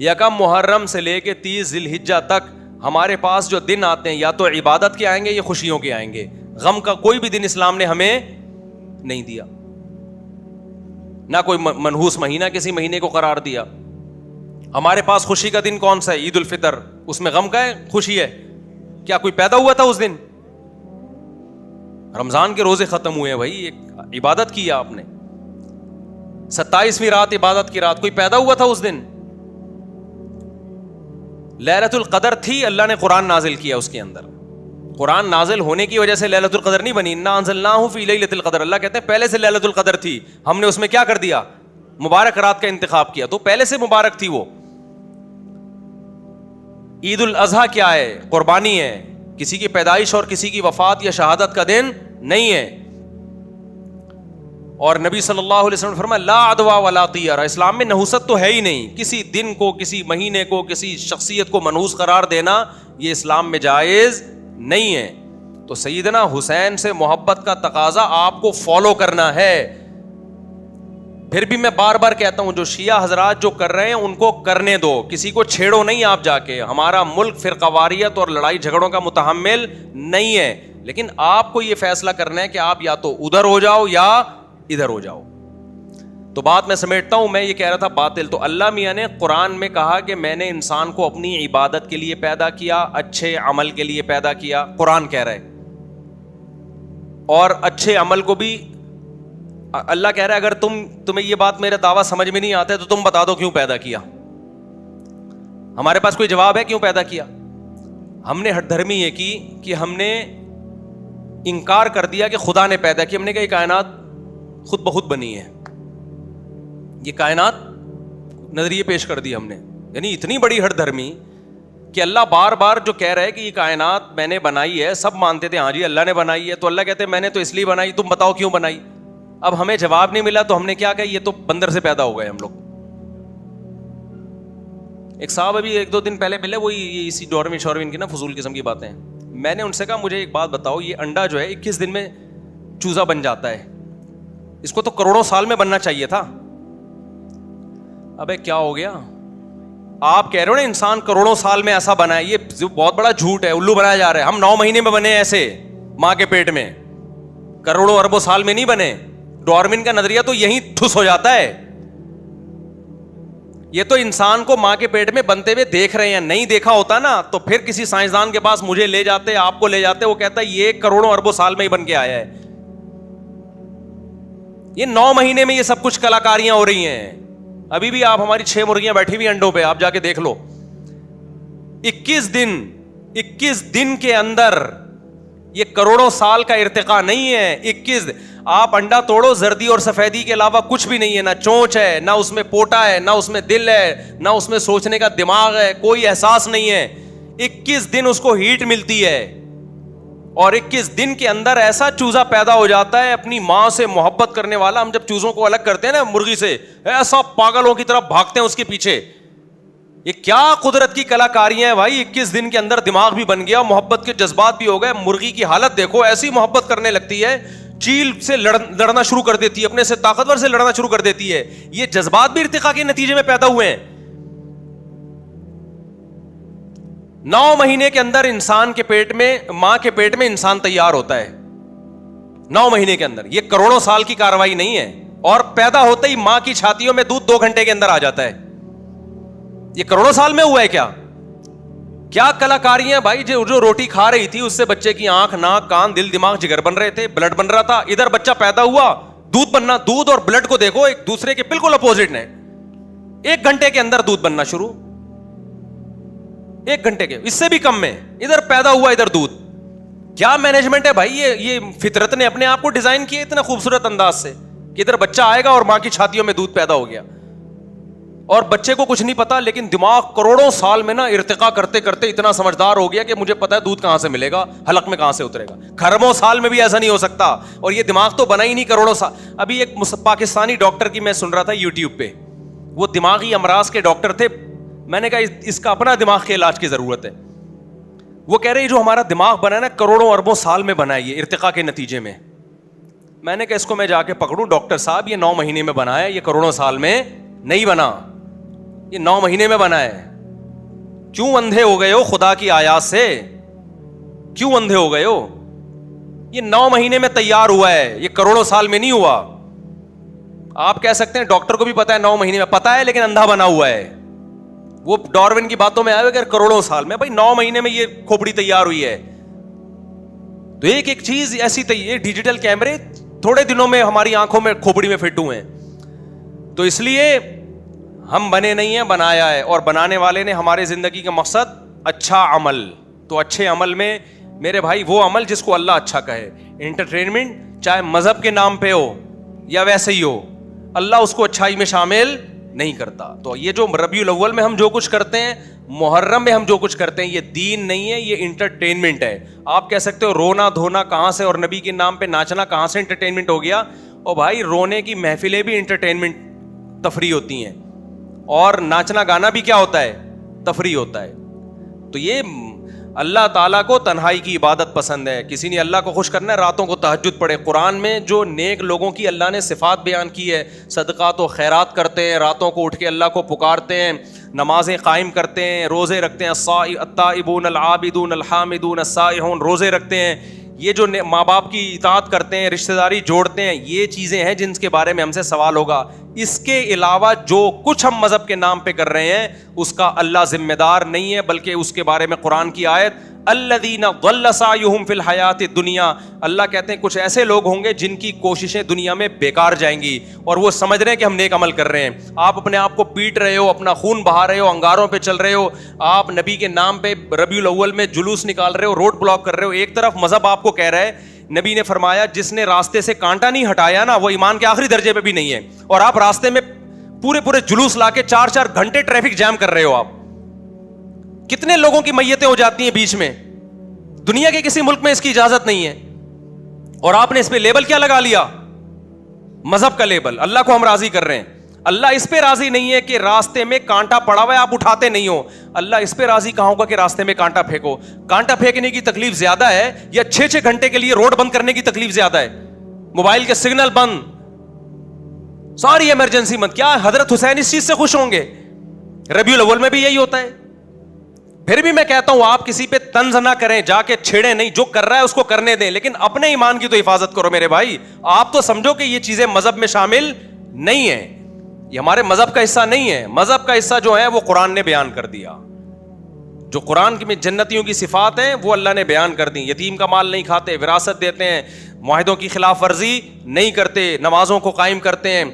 یکم محرم سے لے کے 30 ذی الحجہ تک ہمارے پاس جو دن آتے ہیں یا تو عبادت کے آئیں گے یا خوشیوں کے آئیں گے. غم کا کوئی بھی دن اسلام نے ہمیں نہیں دیا, نہ کوئی منحوس مہینہ کسی مہینے کو قرار دیا. ہمارے پاس خوشی کا دن کون سا ہے؟ عید الفطر. اس میں غم کا ہے خوشی ہے؟ کیا کوئی پیدا ہوا تھا اس دن؟ رمضان کے روزے ختم ہوئے ہیں بھائی, ایک عبادت کی آپ نے. 27ویں رات عبادت کی رات, کوئی پیدا ہوا تھا اس دن؟ لیلۃ القدر تھی, اللہ نے قرآن نازل کیا اس کے اندر. قرآن نازل ہونے کی وجہ سے لیلۃ القدر نہیں بنی. انا انزلناہ فی لیلۃ القدر, اللہ کہتے ہیں پہلے سے لیلۃ القدر تھی, ہم نے اس میں کیا کر دیا؟ مبارک رات کا انتخاب کیا, تو پہلے سے مبارک تھی وہ. عید الاضحیٰ کیا ہے؟ قربانی ہے, کسی کی پیدائش اور کسی کی وفات یا شہادت کا دن نہیں ہے. اور نبی صلی اللہ علیہ وسلم نے فرمایا لا عدوى ولا طیرہ, اسلام میں نحوست تو ہے ہی نہیں. کسی دن کو, کسی مہینے کو, کسی شخصیت کو منحوس قرار دینا یہ اسلام میں جائز نہیں ہے. تو سیدنا حسین سے محبت کا تقاضا آپ کو فالو کرنا ہے. پھر بھی میں بار بار کہتا ہوں, جو شیعہ حضرات جو کر رہے ہیں ان کو کرنے دو, کسی کو چھیڑو نہیں آپ جا کے. ہمارا ملک فرقہ واریت اور لڑائی جھگڑوں کا متحمل نہیں ہے, لیکن آپ کو یہ فیصلہ کرنا ہے کہ آپ یا تو ادھر ہو جاؤ یا ادھر ہو جاؤ. تو بات میں سمیٹتا ہوں, میں یہ کہہ رہا تھا باطل. تو اللہ میاں نے قرآن میں کہا کہ میں نے انسان کو اپنی عبادت کے لیے پیدا کیا, اچھے عمل کے لیے پیدا کیا, قرآن کہہ رہا ہے. اور اچھے عمل کو بھی اللہ کہہ رہا ہے اگر تمہیں یہ بات میرا دعویٰ سمجھ میں نہیں آتا ہے تو تم بتا دو کیوں پیدا کیا. ہمارے پاس کوئی جواب ہے کیوں پیدا کیا؟ ہم نے ہٹ دھرمی یہ کی کہ ہم نے انکار کر دیا کہ خدا نے پیدا کی. ہم نے کہا یہ کائنات خود بخود بنی ہے, یہ کائنات نظریے پیش کر دی ہم نے. یعنی اتنی بڑی ہٹ دھرمی کہ اللہ بار بار جو کہہ رہا ہے کہ یہ کائنات میں نے بنائی ہے, سب مانتے تھے ہاں جی اللہ نے بنائی ہے, تو اللہ کہتے ہیں میں نے تو اس لیے بنائی, تم بتاؤ کیوں بنائی. اب ہمیں جواب نہیں ملا تو ہم نے کیا کہا یہ تو بندر سے پیدا ہو گئے ہم لوگ. ایک صاحب ابھی 1-2 دن پہلے ملے, وہی اسی ڈاروین شاروین کی نا فضول قسم کی باتیں. میں نے ان سے کہا مجھے ایک بات بتاؤ, یہ انڈا جو ہے 21 دن میں چوزا بن جاتا ہے, اس کو تو کروڑوں سال میں بننا چاہیے تھا. ابے کیا ہو گیا؟ آپ کہہ رہے ہو نا انسان کروڑوں سال میں ایسا بنا ہے, یہ بہت بڑا جھوٹ ہے, الو بنایا جا رہا ہے. ہم 9 مہینے میں بنے ایسے ماں کے پیٹ میں, کروڑوں اربوں سال میں نہیں بنے. ڈارون کا نظریہ تو یہیں ٹھس ہو جاتا ہے. یہ تو انسان کو ماں کے پیٹ میں بنتے ہوئے دیکھ رہے ہیں, نہیں دیکھا ہوتا نا تو پھر کسی سائنسدان کے پاس مجھے لے جاتے, آپ کو لے جاتے, وہ کہتا ہے یہ کروڑوں اربوں سال میں ہی بن کے آیا ہے. یہ 9 مہینے میں یہ سب کچھ کلاکاریاں ہو رہی ہیں. ابھی بھی آپ ہماری 6 مرغیاں بیٹھی ہوئی انڈوں پہ, آپ جا کے دیکھ لو. 21 دن کے اندر, یہ کروڑوں سال کا ارتقا نہیں ہے. 21 آپ انڈا توڑو, زردی اور سفیدی کے علاوہ کچھ بھی نہیں ہے, نہ چونچ ہے, نہ اس میں پوٹا ہے, نہ اس میں دل ہے, نہ اس میں سوچنے کا دماغ ہے, کوئی احساس نہیں ہے. 21 دن اس کو ہیٹ ملتی ہے, اور 21 دن کے اندر ایسا چوزا پیدا ہو جاتا ہے اپنی ماں سے محبت کرنے والا. ہم جب چوزوں کو الگ کرتے ہیں نا مرغی سے, ایسا پاگلوں کی طرح بھاگتے ہیں اس کے پیچھے. یہ کیا قدرت کی کلاکاریاں ہیں بھائی. 21 دن کے اندر دماغ بھی بن گیا, محبت کے جذبات بھی ہو گئے. مرغی کی حالت دیکھو, ایسی محبت کرنے لگتی ہے, چیل سے لڑنا شروع کر دیتی ہے, اپنے سے طاقتور سے لڑنا شروع کر دیتی ہے. یہ جذبات بھی ارتقاء کے نتیجے میں پیدا ہوئے ہیں. 9 مہینے کے اندر انسان کے پیٹ میں, ماں کے پیٹ میں انسان تیار ہوتا ہے 9 مہینے کے اندر. یہ کروڑوں سال کی کارروائی نہیں ہے. اور پیدا ہوتے ہی ماں کی چھاتیوں میں دودھ 2 گھنٹے کے اندر آ جاتا ہے. یہ کروڑوں سال میں ہوا ہے کیا؟ کیا کلاکاریاں بھائی. جو روٹی کھا رہی تھی اس سے بچے کی آنکھ, ناک, کان, دل, دماغ, جگر بن رہے تھے, بلڈ بن رہا تھا. ادھر بچہ پیدا ہوا, دودھ بننا. دودھ اور بلڈ کو دیکھو ایک دوسرے کے بالکل اپوزٹ ہیں. 1 گھنٹے کے اندر دودھ بننا شروع, 1 گھنٹے کے, اس سے بھی کم میں. ادھر پیدا ہوا, ادھر دودھ. کیا مینجمنٹ ہے بھائی. یہ فطرت نے اپنے آپ کو ڈیزائن کیا اتنا خوبصورت انداز سے کہ ادھر بچہ آئے گا اور ماں کی چھاتیوں میں دودھ پیدا ہو گیا, اور بچے کو کچھ نہیں پتا, لیکن دماغ کروڑوں سال میں نا ارتقا کرتے کرتے اتنا سمجھدار ہو گیا کہ مجھے پتا ہے دودھ کہاں سے ملے گا, حلق میں کہاں سے اترے گا. کھربوں سال میں بھی ایسا نہیں ہو سکتا, اور یہ دماغ تو بنا ہی نہیں کروڑوں سال. ابھی ایک پاکستانی ڈاکٹر کی میں سن رہا تھا یوٹیوب پہ, وہ دماغی امراض کے ڈاکٹر تھے. میں نے کہا اس کا اپنا دماغ کے علاج کی ضرورت ہے. وہ کہہ رہے جو ہمارا دماغ بنا ہے نا کروڑوں اربوں سال میں بنا ہے, یہ ارتقاء کے نتیجے میں. میں نے کہا اس کو میں جا کے پکڑوں, ڈاکٹر صاحب یہ 9 مہینے میں بنا ہے, یہ کروڑوں سال میں نہیں بنا. یہ 9 مہینے میں بنا ہے. کیوں اندھے ہو گئے ہو خدا کی آیات سے؟ کیوں اندھے ہو گئے ہو؟ یہ 9 مہینے میں تیار ہوا ہے, یہ کروڑوں سال میں نہیں ہوا. آپ کہہ سکتے ہیں ڈاکٹر کو بھی پتا ہے 9 مہینے میں, پتا ہے لیکن اندھا بنا ہوا ہے. وہ ڈارون کی باتوں میں آئے کہ کروڑوں سال میں, بھائی 9 مہینے میں یہ کھوپڑی تیار ہوئی ہے. تو ایک ایک چیز ایسی یہ ڈیجیٹل کیمرے تھوڑے دنوں میں ہماری آنکھوں میں کھوپڑی میں فٹ ہوئے ہیں. تو اس لیے ہم بنے نہیں ہیں, بنایا ہے, اور بنانے والے نے ہمارے زندگی کا مقصد اچھا عمل. تو اچھے عمل میں میرے بھائی وہ عمل جس کو اللہ اچھا کہے. انٹرٹینمنٹ چاہے مذہب کے نام پہ ہو یا ویسے ہی ہو, اللہ اس کو اچھائی میں شامل نہیں کرتا. تو یہ جو ربیع الاول میں ہم جو کچھ کرتے ہیں, محرم میں ہم جو کچھ کرتے ہیں, یہ دین نہیں ہے, یہ انٹرٹینمنٹ ہے. آپ کہہ سکتے ہو رونا دھونا کہاں سے, اور نبی کے نام پہ ناچنا کہاں سے انٹرٹینمنٹ ہو گیا. اور بھائی رونے کی محفلیں بھی انٹرٹینمنٹ تفریح ہوتی ہیں, اور ناچنا گانا بھی کیا ہوتا ہے, تفریح ہوتا ہے. تو یہ اللہ تعالیٰ کو تنہائی کی عبادت پسند ہے. کسی نے اللہ کو خوش کرنا ہے, راتوں کو تہجد پڑھے. قرآن میں جو نیک لوگوں کی اللہ نے صفات بیان کی ہے, صدقات و خیرات کرتے ہیں, راتوں کو اٹھ کے اللہ کو پکارتے ہیں, نمازیں قائم کرتے ہیں, روزے رکھتے ہیں, التائبون العابدون الحامدون السائحون, روزے رکھتے ہیں, یہ جو ماں باپ کی اطاعت کرتے ہیں, رشتہ داری جوڑتے ہیں, یہ چیزیں ہیں جن کے بارے میں ہم سے سوال ہوگا. اس کے علاوہ جو کچھ ہم مذہب کے نام پہ کر رہے ہیں اس کا اللہ ذمہ دار نہیں ہے, بلکہ اس کے بارے میں قرآن کی آیت الذین ضل سعیہم فی الحیات الدنیا, اللہ کہتے ہیں کچھ ایسے لوگ ہوں گے جن کی کوششیں دنیا میں بیکار جائیں گی, اور وہ سمجھ رہے ہیں کہ ہم نیک عمل کر رہے ہیں. آپ اپنے آپ کو پیٹ رہے ہو, اپنا خون بہا رہے ہو, انگاروں پہ چل رہے ہو, آپ نبی کے نام پہ ربیع الاول میں جلوس نکال رہے ہو, روڈ بلاک کر رہے ہو. ایک طرف مذہب آپ کو کہہ رہا ہے, نبی نے فرمایا جس نے راستے سے کانٹا نہیں ہٹایا نا وہ ایمان کے آخری درجے پہ بھی نہیں ہے, اور آپ راستے میں پورے جلوس لا کے 4 گھنٹے ٹریفک جام کر رہے ہو. آپ کتنے لوگوں کی میتیں ہو جاتی ہیں بیچ میں, دنیا کے کسی ملک میں اس کی اجازت نہیں ہے, اور آپ نے اس پہ لیبل کیا لگا لیا, مذہب کا لیبل. اللہ کو ہم راضی کر رہے ہیں, اللہ اس پہ راضی نہیں ہے کہ راستے میں کانٹا پڑا ہوا ہے آپ اٹھاتے نہیں ہو. اللہ اس پہ راضی کہاں ہوگا کہ راستے میں کانٹا پھینکو. کانٹا پھینکنے کی تکلیف زیادہ ہے یا 6 گھنٹے کے لیے روڈ بند کرنے کی تکلیف زیادہ ہے, موبائل کے سگنل بند, ساری ایمرجنسی مت. کیا حضرت حسین اس چیز سے خوش ہوں گے؟ ربیع الاول میں بھی یہی ہوتا ہے. پھر بھی میں کہتا ہوں آپ کسی پہ طنز نہ کریں, جا کے چھیڑیں نہیں, جو کر رہا ہے اس کو کرنے دیں, لیکن اپنے ایمان کی تو حفاظت کرو میرے بھائی. آپ تو سمجھو کہ یہ چیزیں مذہب میں شامل نہیں ہیں, یہ ہمارے مذہب کا حصہ نہیں ہے. مذہب کا حصہ جو ہے وہ قرآن نے بیان کر دیا, جو قرآن میں جنتیوں کی صفات ہیں وہ اللہ نے بیان کر دی. یتیم کا مال نہیں کھاتے, وراثت دیتے ہیں, معاہدوں کی خلاف ورزی نہیں کرتے, نمازوں کو قائم کرتے ہیں,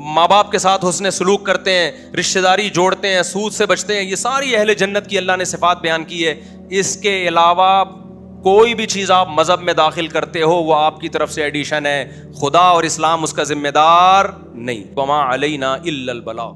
ماں باپ کے ساتھ حسن سلوک کرتے ہیں, رشتہ داری جوڑتے ہیں, سود سے بچتے ہیں. یہ ساری اہل جنت کی اللہ نے صفات بیان کی ہے. اس کے علاوہ کوئی بھی چیز آپ مذہب میں داخل کرتے ہو وہ آپ کی طرف سے ایڈیشن ہے, خدا اور اسلام اس کا ذمہ دار نہیں. وما علینا الا البلاغ.